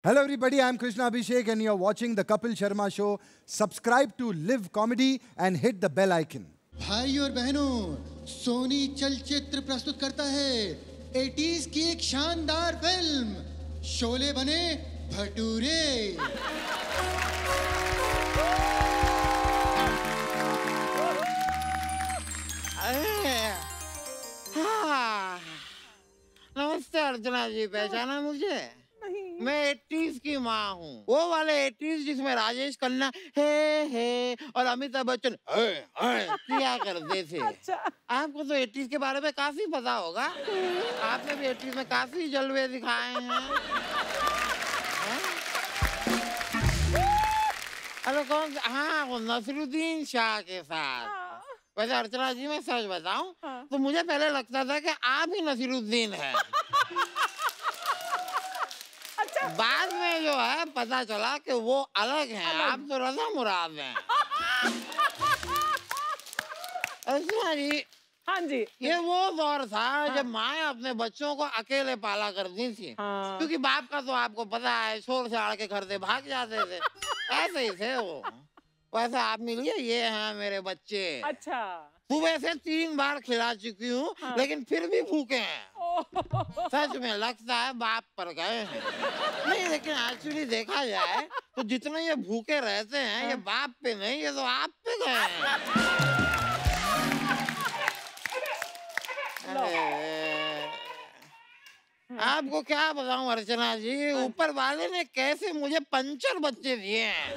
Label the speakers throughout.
Speaker 1: Hello everybody, I'm Krishna Abhishek and you're watching the Kapil Sharma Show. Subscribe to Live Comedy and hit the bell icon.
Speaker 2: भाई और बहनों, सोनी चलचित्र प्रस्तुत करता है 80s की एक शानदार फिल्म शोले बने भटूरे।
Speaker 3: नमस्ते अर्चना जी, पहचाना मुझे? नहीं। मैं 80s की माँ हूँ, वो वाले 80s जिसमें राजेश खन्ना हे और अमिताभ बच्चन किया करते थे।
Speaker 4: अच्छा।
Speaker 3: आपको तो 80s के बारे में काफी पता होगा, आपने भी 80s में काफी जलवे दिखाए हैं। अरे कौन? हाँ, वो नसरुद्दीन शाह के साथ। वैसे अर्चना जी मैं सच बताऊं तो मुझे पहले लगता था कि आप ही नसीरुद्दीन हैं।
Speaker 4: अच्छा।
Speaker 3: बाद में जो है पता चला कि वो अलग हैं, आप तो रज़ा मुराद हैं। अर्चना जी,
Speaker 4: हाँ जी,
Speaker 3: ये वो दौर था जब माएँ अपने बच्चों को अकेले पाला करती थी, क्योंकि बाप का तो आपको पता है छोड़ छाड़ के घर से भाग जाते थे। ऐसे ही थे वो। वैसे आप मिलिए, ये हैं मेरे बच्चे।
Speaker 4: अच्छा।
Speaker 3: सुबह से 3 बार खिला चुकी हूँ, लेकिन फिर भी भूखे हैं। सच में लगता है बाप पर गए हैं। नहीं, लेकिन एक्चुअली देखा जाए तो जितने ये भूखे रहते हैं ये बाप पे नहीं, ये तो आप पे गए हैं। आपको क्या बताऊं अर्चना जी, ऊपर वाले ने कैसे मुझे पंचर बच्चे दिए हैं।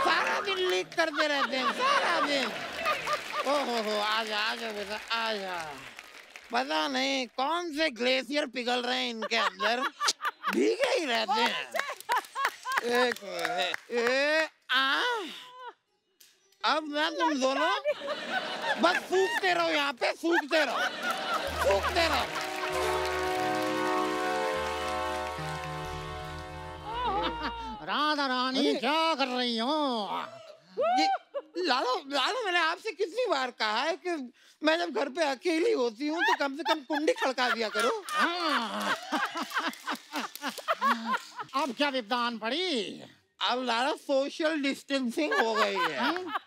Speaker 3: सारा दिन लीक करते रहते हैं, सारा दिन। ओहो, आजा आजा बेटा आजा। पता नहीं कौन से ग्लेशियर पिघल रहे हैं इनके अंदर, भीगे ही रहते हैं। एक मिनट, अब मैं तुम दोनों बस सूखते रहो, यहाँ पे सूखते रहो, सूखते रहो।
Speaker 5: राधा रानी क्या कर रही हो?
Speaker 3: लालो, मैंने आपसे कितनी बार कहा है कि मैं जब घर पे अकेली होती हूँ तो कम से कम कुंडी खड़का दिया करो।
Speaker 5: अब क्या विद्वान पड़ी?
Speaker 3: अब लालो सोशल डिस्टेंसिंग हो गई है।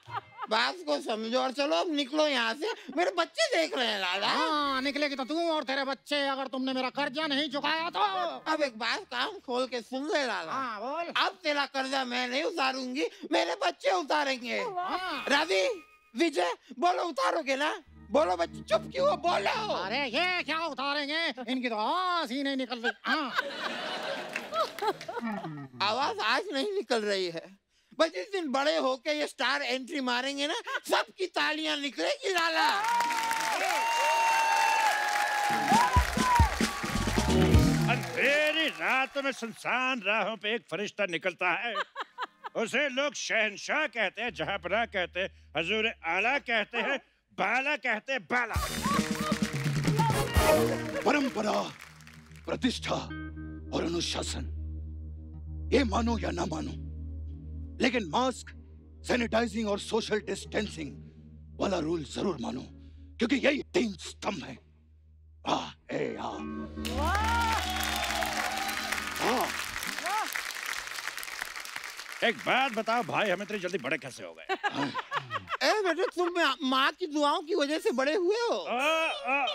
Speaker 3: बात को समझो और चलो अब निकलो यहाँ से, मेरे बच्चे देख रहे हैं लाला।
Speaker 5: हाँ, निकलेगी तो तू और तेरे बच्चे, अगर तुमने मेरा कर्जा नहीं चुकाया तो।
Speaker 3: अब एक बात कान खोल के सुन ले लाला।
Speaker 5: हाँ, बोल।
Speaker 3: अब तेरा कर्जा मैं नहीं उतारूंगी, मेरे बच्चे उतारेंगे। रवि, विजय, बोलो उतारोगे ना? बोलो बच्चे, चुप क्यों हो, बोलो।
Speaker 5: अरे ये क्या उतारेंगे, इनकी तो आवाज ही नहीं निकल रही। हाँ।
Speaker 3: आवाज आज नहीं निकल रही है, बस जिस दिन बड़े होके ये स्टार एंट्री मारेंगे ना, सबकी तालियां निकलेगी लाला।
Speaker 6: अंधेरी रातों में सुनसान राहों पे एक फरिश्ता निकलता है। उसे लोग शहंशाह कहते हैं, जहांपनाह कहते हैं, हजूर आला कहते हैं, बाला कहते हैं, बाला।
Speaker 7: परंपरा, प्रतिष्ठा और अनुशासन, ये मानो या ना मानो, लेकिन मास्क, सैनिटाइजिंग और सोशल डिस्टेंसिंग वाला रूल जरूर मानो, क्योंकि यही 3 स्तंभ है।
Speaker 6: एक बात बताओ भाई, हमें इतनी जल्दी बड़े कैसे हो गए?
Speaker 3: ए बेटे, तुम माँ की दुआओं की वजह से बड़े हुए हो।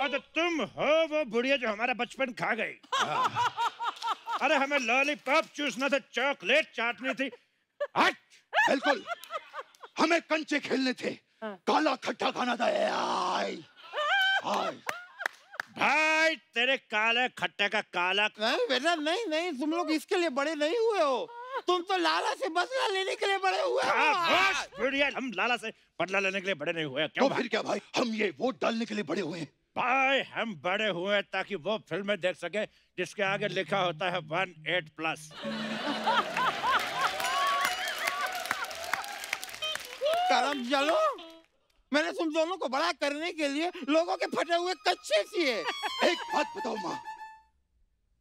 Speaker 6: तो तुम हो वो बुढ़िया जो हमारा बचपन खा गई। अरे हमें लॉलीपॉप चूसना था, चॉकलेट चाटनी थी।
Speaker 7: हट! बिल्कुल, हमें कंचे खेलने थे, काला खट्टा खाना था।
Speaker 6: भाई तेरे काले खट्टे का काला।
Speaker 3: नहीं बेटा, नहीं, तुम लोग इसके लिए बड़े नहीं हुए हो, तुम तो लाला से बदला लेने के लिए बड़े हुए हो।
Speaker 6: बुढ़िया, हम लाला से बदला लेने के लिए बड़े नहीं हुए।
Speaker 7: क्यों? तो फिर क्या भाई, हम ये वोट डालने के लिए बड़े हुए हैं।
Speaker 6: भाई हम बड़े हुए ताकि वो फिल्में देख सके जिसके आगे लिखा होता है 18+।
Speaker 3: करम चलो, मैंने तुम दोनों को बड़ा करने के लिए लोगों के फटे हुए कच्चे सिए।
Speaker 7: एक बात बताओ माँ,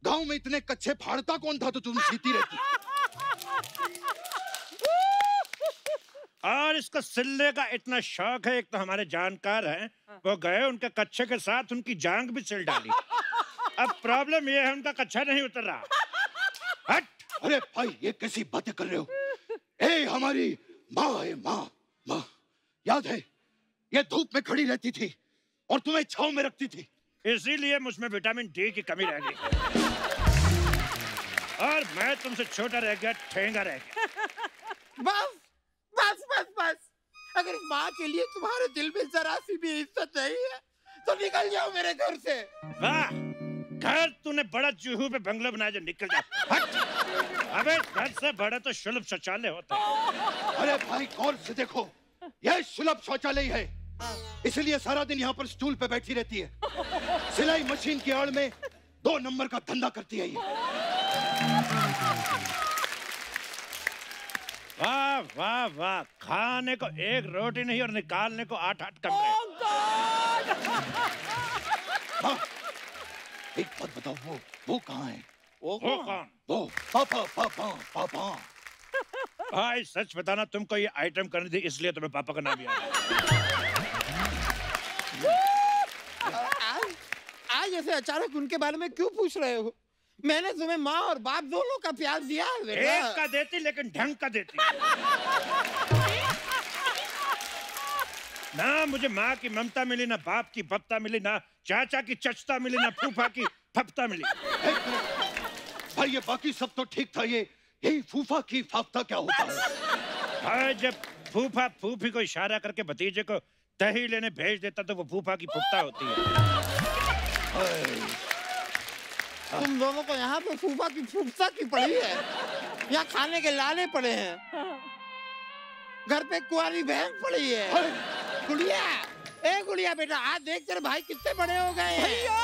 Speaker 7: गांव में इतने कच्चे फाड़ता कौन था तो तुम सीती रहती?
Speaker 6: और इसको सिलने का इतना शौक है, एक तो हमारे जानकार हैं, वो गए उनके कच्चे के साथ उनकी जांग भी सिल डाली। अब प्रॉब्लम ये है उनका कच्चा नहीं उतर रहा। हट।
Speaker 7: अरे भाई ये कैसी बातें कर रहे हो? ए हमारी माँ है, माँ माँ। याद है ये धूप में खड़ी रहती थी और तुम्हें छांव में रखती थी,
Speaker 6: इसीलिए मुझमें विटामिन डी की कमी रह गई और मैं तुमसे छोटा रह गया, ठेंगा रह गया।
Speaker 3: बस बस बस बस, अगर इस माँ के लिए तुम्हारे दिल में जरा सी भी इज्जत नहीं है तो निकल जाओ मेरे घर से।
Speaker 6: वाह, घर तूने बड़ा जुहू पे बंगला बनाया, जो निकल जा। हट। अबे घर से बड़ा तो सुलभ शौचालय होता है।
Speaker 7: अरे भाई गौर से देखो, यह सुलभ शौचालय है, इसलिए सारा दिन यहाँ पर स्टूल पे बैठी रहती है। सिलाई मशीन की आड़ में 2 नंबर का धंधा करती है ये।
Speaker 6: वाह वाह वाह, खाने को 1 रोटी नहीं और निकालने को 8-8 कमरे।
Speaker 7: हाँ, एक बात बताओ, वो कहाँ है?
Speaker 6: वो कौन?
Speaker 7: वो पापा पापा पापा।
Speaker 6: भाई सच बताना, तुमको ये आइटम करनी थी इसलिए तुम्हें पापा का नाम याद है।
Speaker 3: आज ऐसे अचानक उनके बारे में क्यों पूछ रहे हो? मैंने तुम्हें माँ और बाप दोनों का प्यार दिया है बेटा।
Speaker 6: एक का देती लेकिन ढंग का देती। ना मुझे माँ की ममता मिली, ना बाप की बप्ता मिली, ना चाचा की चचता मिली, ना फूफा की फप्ता मिली।
Speaker 7: भाई ये बाकी सब तो ठीक था, यही फूफा की फाफ्ता क्या होता है?
Speaker 6: भाई जब फूफा फूफी को इशारा करके भतीजे को दही लेने भेज देता तो वो फूफा की फुफ्ता होती है।
Speaker 3: तुम दोनों को यहाँ पे फूफा की फुफ्ता की पड़ी है, यहाँ खाने के लाले पड़े हैं, घर पे कुंवारी बहन पड़ी है। गुड़िया, ए गुड़िया बेटा, आज देख तेरे भाई कितने बड़े हो गए हैं। भैया,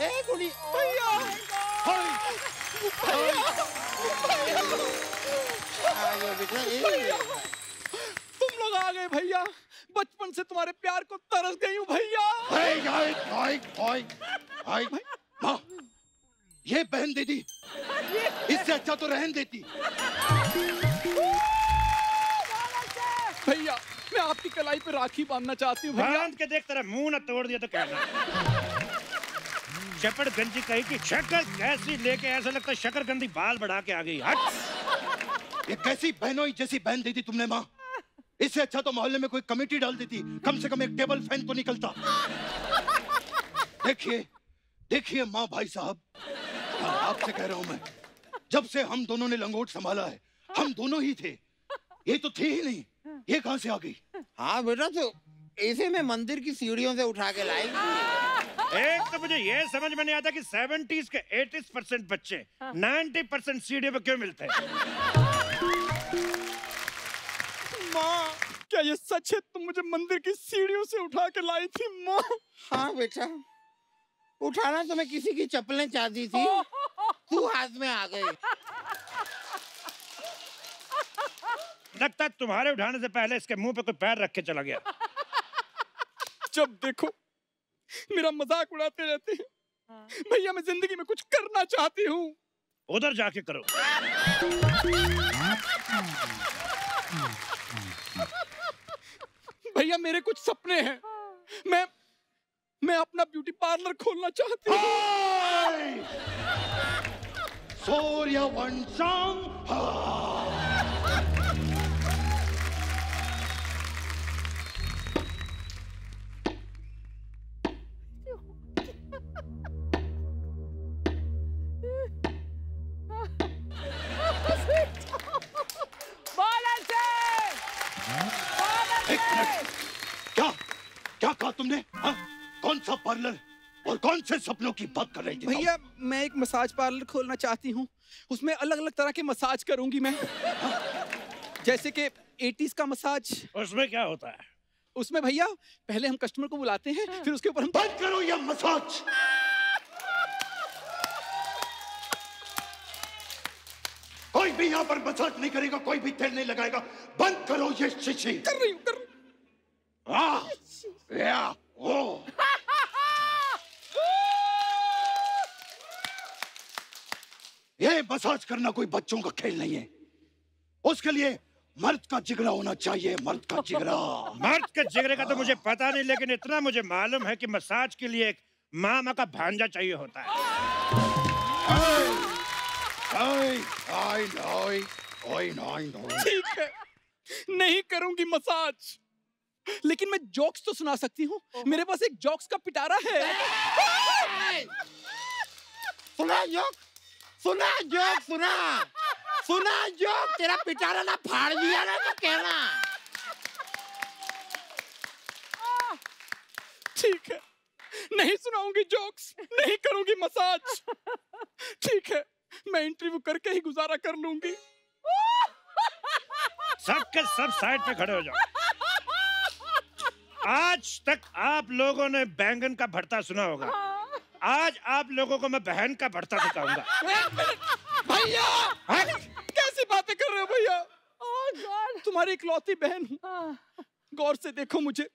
Speaker 3: ए गुड़िया, भैया,
Speaker 4: तुम लोग आ गए भैया, बचपन से तुम्हारे प्यार को तरस गई हूँ भैया।
Speaker 7: माँ, ये बहन दीदी, इससे अच्छा तो रहन देती।
Speaker 4: भैया मैं आपकी कलाई पे राखी बांधना चाहती हूँ भैया।
Speaker 6: बांध के देख, तेरा मुंह ना तोड़ दिया तो कहना। चपड़ गंजी कही कि शक्कर कैसी लेके, ऐसा लगता है शकरकंदी बाल बढ़ा के आ गई। हट।
Speaker 7: ये कैसी बहनों जैसी बहन दी थी तुमने माँ? इससे अच्छा तो मोहल्ले में कोई कमेटी डाल देती, कम से कम एक टेबल फैन तो निकलता। देखिए देखिए माँ भाई साहब, आपसे कह रहा हूँ मैं, जब से हम दोनों ने लंगोट संभाला है, हम दोनों ही थे, ये तो थी ही नहीं, ये कहाँ से आ गई?
Speaker 3: हाँ बेटा, तो इसे मैं मंदिर की सीढ़ियों से उठा के लाई थी।
Speaker 6: एक तो मुझे ये समझ में नहीं आता कि 70s के 80% बच्चे 90% सीढ़ियों पे क्यों मिलते हैं।
Speaker 4: माँ क्या ये सच है, तुम मुझे मंदिर की सीढ़ियों से उठा के लाई थी माँ?
Speaker 3: हाँ बेटा, उठाना तो मैं किसी की चप्पलें चाहती थी, तू हाथ में आ गई।
Speaker 6: लगता है तुम्हारे उठाने से पहले इसके मुंह पे कोई पैर रख के चला गया।
Speaker 4: जब देखो मेरा मजाक उड़ाते रहते हैं भैया, मैं जिंदगी में कुछ करना चाहती हूँ।
Speaker 6: उधर जाके करो।
Speaker 4: भैया मेरे कुछ सपने हैं, मैं अपना ब्यूटी पार्लर खोलना चाहती हूँ।
Speaker 7: सूर्यवंशम। क्या कहा तुमने? हाँ? कौन सा पार्लर और कौन से सपनों की बात कर रही थी?
Speaker 4: भैया मैं एक मसाज पार्लर खोलना चाहती हूँ, उसमें अलग अलग तरह के मसाज करूंगी मैं। जैसे कि 80s का मसाज।
Speaker 6: उसमें क्या होता है?
Speaker 4: उसमें भैया पहले हम कस्टमर को बुलाते हैं, फिर उसके ऊपर हम।
Speaker 7: बंद करो ये मसाज। कोई भी यहाँ पर मसाज नहीं करेगा, कोई भी तेल नहीं लगाएगा। बंद करो ये शीशी।
Speaker 4: कर रही हूँ, कर रही हूँ।
Speaker 7: ये मसाज करना कोई बच्चों का खेल नहीं है, उसके लिए मर्द का जिगरा होना चाहिए, मर्द का जिगरा।
Speaker 6: मर्द के जिगरे का तो मुझे पता नहीं, लेकिन इतना मुझे मालूम है कि मसाज के लिए एक मामा का भांजा चाहिए होता है।
Speaker 4: ठीक है, नहीं करूंगी मसाज, लेकिन मैं जोक्स तो सुना सकती हूँ। मेरे पास एक जोक्स का पिटारा है।
Speaker 3: सुना जोक, सुना जोक, सुना जोक। तेरा पिटारा ना फाड़ दिया ना तो कहना।
Speaker 4: ठीक है, नहीं सुनाऊंगी जोक्स, नहीं करूंगी मसाज। ठीक है, मैं इंटरव्यू करके ही गुजारा कर लूंगी।
Speaker 6: सबके सब साइड पे खड़े हो जाओ। आज तक आप लोगों ने बैंगन का भरता सुना होगा, आज आप लोगों को मैं बहन का भरता दिखाऊंगा।
Speaker 4: भैया, कैसी बातें कर रहे हो भैया? तुम्हारी इकलौती बहन हूँ, गौर से देखो मुझे।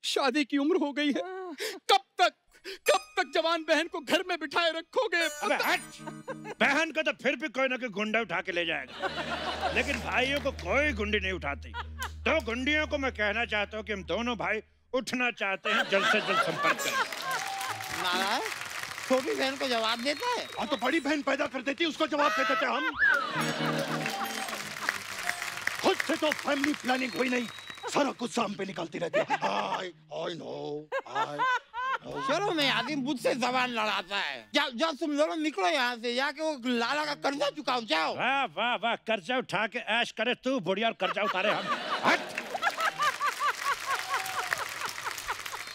Speaker 4: शादी की उम्र हो गई है, कब तक जवान बहन को घर में बिठाए रखोगे?
Speaker 6: अबे हट! बहन को तो फिर भी कोई ना कोई गुंडा उठा के ले जाएगा, लेकिन भाइयों को कोई गुंडी नहीं उठाती। तो गुंडियों को मैं कहना चाहता हूँ कि हम दोनों भाई उठना चाहते हैं, जल्द से जल्द संपर्क करें।
Speaker 3: नारायण छोटी बहन को जवाब देता है।
Speaker 7: हाँ तो बड़ी बहन पैदा कर देती, उसको जवाब दे देते हम। खुद से तो फैमिली प्लानिंग हुई नहीं, सारा गुस्सा हम पे निकालती रहती है। I know.
Speaker 3: चलो मैं आदमी मुझसे जबान लड़ाता है। जाओ तुम दोनों निकलो यहाँ से, जाके वो लाला का कर्जा चुकाओ। जाओ।
Speaker 6: वाह वाह वाह, कर्जा उठा के ऐश करे तू बुढ़िया, और कर्जा उतारे हम। हट!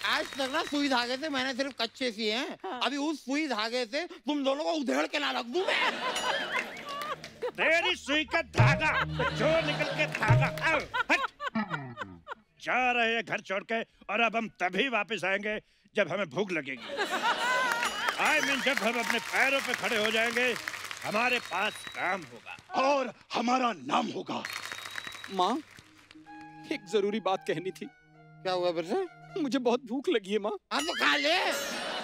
Speaker 3: आज तक ना सुई धागे से मैंने सिर्फ कच्चे सिए हैं, अभी उस सुई धागे से तुम दोनों को उधेड़ के ना रख दूं मैं।
Speaker 6: तेरी सुई का धागा जो निकल के धागा। हट! जा रहे हैं घर छोड़ के, और अब हम तभी वापस आएंगे जब हमें भूख लगेगी। जब हम अपने पैरों पे खड़े हो जाएंगे, हमारे पास काम होगा
Speaker 7: और हमारा नाम होगा।
Speaker 4: माँ, एक जरूरी बात कहनी थी।
Speaker 3: क्या हुआ फिर से?
Speaker 4: मुझे बहुत भूख लगी है माँ।
Speaker 3: हाँ तो खा ले,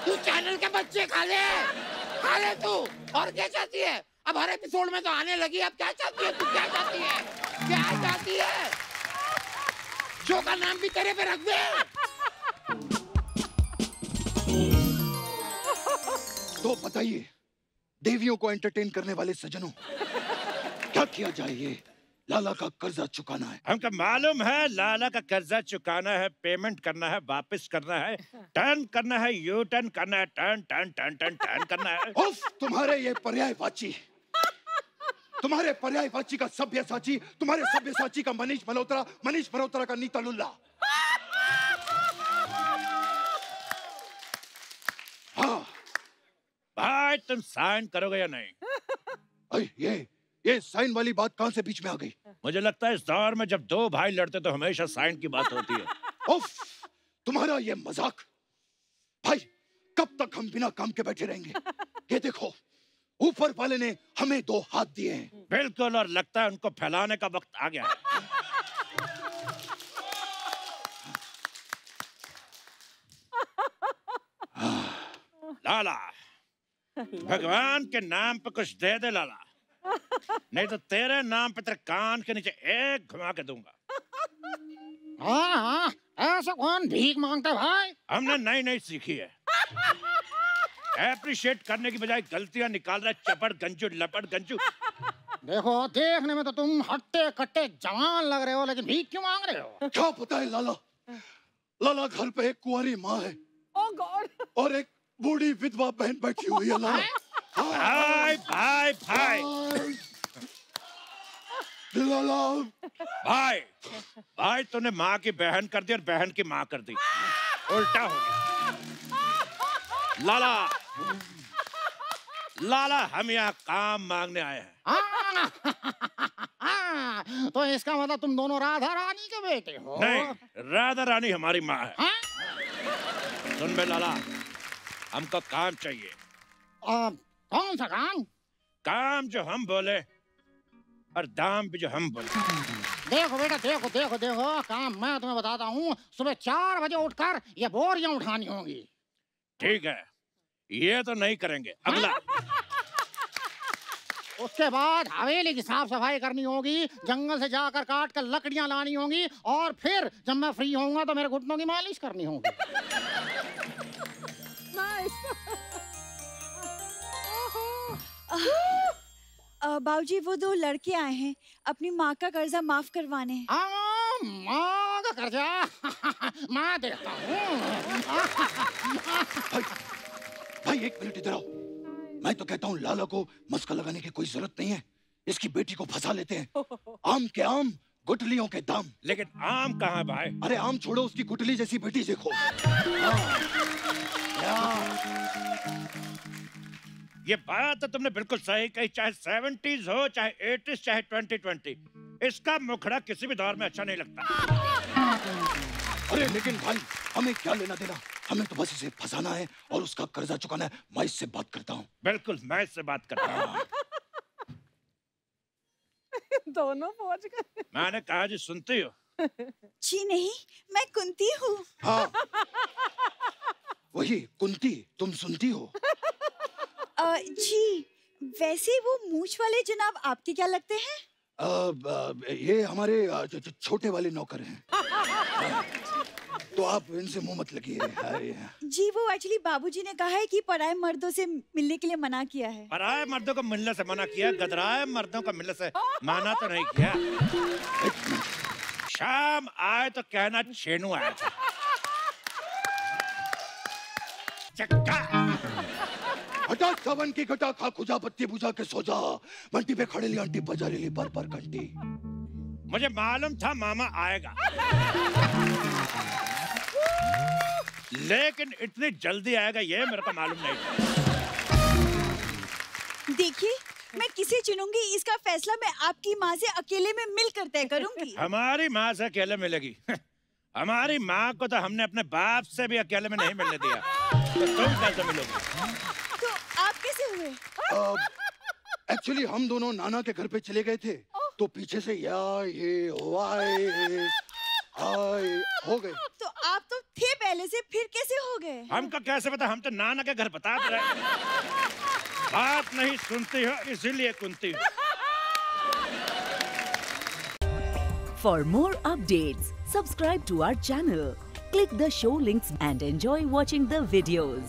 Speaker 3: तू चैनल के बच्चे खा ले तू। और क्या चाहती है? अब हर एपिसोड में तो आने लगी, अब क्या चाहती है तू? क्या चाहती है? क्या चाहती है? शो का नाम भी तेरे पे रख दे।
Speaker 7: तो बताइए, देवियों को एंटरटेन करने वाले सज्जनों, क्या किया जाए? ये लाला का कर्जा चुकाना है।
Speaker 6: हमको मालूम है लाला का कर्जा चुकाना है, पेमेंट करना है, वापस करना है, टर्न करना है, यू टर्न करना है, turn turn turn turn turn करना है।
Speaker 7: उफ, तुम्हारे ये पर्यायवाची, तुम्हारे पर्यायवाची का सभ्यसाची, तुम्हारे सभ्यसाची का मनीष मल्होत्रा का नीता लुल्ला। हाँ
Speaker 6: भाई, तुम साइन करोगे या नहीं?
Speaker 7: ये साइन वाली बात कहां से बीच में आ गई?
Speaker 6: मुझे लगता है इस दौर में जब दो भाई लड़ते तो हमेशा साइन की बात होती है।
Speaker 7: उफ, तुम्हारा ये मजाक। भाई, कब तक हम बिना काम के बैठे रहेंगे? ये देखो, ऊपर वाले ने हमें 2 हाथ दिए हैं।
Speaker 6: बिल्कुल, और लगता है उनको फैलाने का वक्त आ गया है। लाला, भगवान के नाम पे कुछ दे दे लाला, नहीं तो तेरे नाम पे तेरे कान के नीचे एक घुमा के दूंगा।
Speaker 5: हाँ, ऐसा कौन भीख मांगता भाई?
Speaker 6: हमने नई नई सीखी है। एप्रिशिएट करने की बजाय गलतियां निकाल रहा है, चपड़ गंजू लपड़ गंजू।
Speaker 5: देखो, देखने में तो तुम हट्टे कट्टे जवान लग रहे हो, लेकिन भीख क्यों मांग रहे हो?
Speaker 7: क्या पता है लाला घर पे एक कुंवारी माँ है और एक बूढ़ी विधवा बहन बैठी हुई है।
Speaker 6: भाई भाई भाई
Speaker 7: लाला,
Speaker 6: भाई भाई, तूने माँ की बहन कर दी और बहन की माँ कर दी, उल्टा हो गया। लाला, हम यहाँ काम मांगने आए हैं।
Speaker 5: तो इसका मतलब तुम दोनों राधा रानी के बेटे हो?
Speaker 6: नहीं, राधा रानी हमारी माँ है। सुन बे लाला, हमको काम चाहिए।
Speaker 5: कौन सा काम?
Speaker 6: काम जो हम बोले और दाम भी जो हम बोले।
Speaker 5: देखो बेटा, देखो काम मैं तुम्हें बताता हूँ। सुबह 4 बजे उठकर ये बोरियां उठानी होंगी।
Speaker 6: ठीक है, ये तो नहीं करेंगे। अगला।
Speaker 5: उसके बाद हवेली की साफ सफाई करनी होगी, जंगल से जाकर काट कर लकड़ियां लानी होंगी, और फिर जब मैं फ्री होऊंगा तो मेरे घुटनों की मालिश करनी होगी।
Speaker 8: Nice. बाबूजी वो 2 लड़के आए हैं अपनी माँ का कर्जा माफ करवाने।
Speaker 5: माँ का कर्जा मैं देता हूँ।
Speaker 7: भाई 1 मिनट इधर आओ। मैं तो कहता हूँ लाला को मस्का लगाने की कोई जरूरत नहीं है। इसकी बेटी को फंसा लेते हैं। आम के आम, गुटलियों के दाम।
Speaker 6: लेकिन आम कहाँ भाई?
Speaker 7: अरे आम छोड़ो, उसकी गुटली जैसी बेटी देखो।
Speaker 6: ये बात तो तुमने बिल्कुल सही कही। चाहे 70s हो, चाहे 80s, चाहे 2020, इसका मुखड़ा किसी भी दौर में अच्छा नहीं लगता।
Speaker 7: अरे लेकिन भाई हमें क्या लेना देना? हमें तो बस इसे फंसाना है और उसका कर्जा चुकाना है। मैं इससे बात करता हूँ।
Speaker 6: बिल्कुल, मैं इससे बात करता हूँ।
Speaker 9: दोनों पहुंच गए।
Speaker 6: मैंने कहा जी, सुनती हो?
Speaker 8: जी नहीं, मैं कुंती हूँ।
Speaker 7: हाँ वही कुंती, तुम सुनती हो?
Speaker 8: जी वैसे वो मूंछ वाले जनाब आपके क्या लगते हैं?
Speaker 7: ये हमारे छोटे वाले नौकर हैं। तो आप इनसे मुंह मत लगिए।
Speaker 8: जी वो एक्चुअली बाबूजी ने कहा है कि पराये मर्दों से मिलने के लिए मना किया है।
Speaker 6: पराये मर्दों को मिलने से मना किया, गदराए मर्दों को मिलने से मना तो नहीं किया। शाम आए तो कहना छेनू आया था। चक्का
Speaker 7: हटा सावन की घटा, खा खुजा बत्ती बुझा के सो जा। बंटी पे खड़े ली आंटी बजा रही पर घंटी।
Speaker 6: मुझे मालूम था मामा आएगा, लेकिन इतनी जल्दी आएगा ये मेरे को मालूम नहीं था।
Speaker 8: देखिए मैं किसे चुनूंगी इसका फैसला मैं आपकी माँ से अकेले में मिलकर तय करूंगी।
Speaker 6: हमारी माँ से अकेले मिलेगी? हमारी माँ को तो हमने अपने बाप से भी अकेले में नहीं मिलने दिया, तो तुम कैसे मिलोगी?
Speaker 8: तो आप कैसे हुए?
Speaker 7: एक्चुअली हम दोनों नाना के घर पे चले गए थे, तो पीछे से ये हो गए।
Speaker 8: तो आप तो थे पहले से, फिर कैसे हो गए?
Speaker 6: हमको कैसे पता? हम तो नाना के घर बता रहे। बात नहीं सुनती हो इसीलिए कुंती हो।
Speaker 10: For more updates, subscribe to our channel, click the show links and enjoy watching the videos.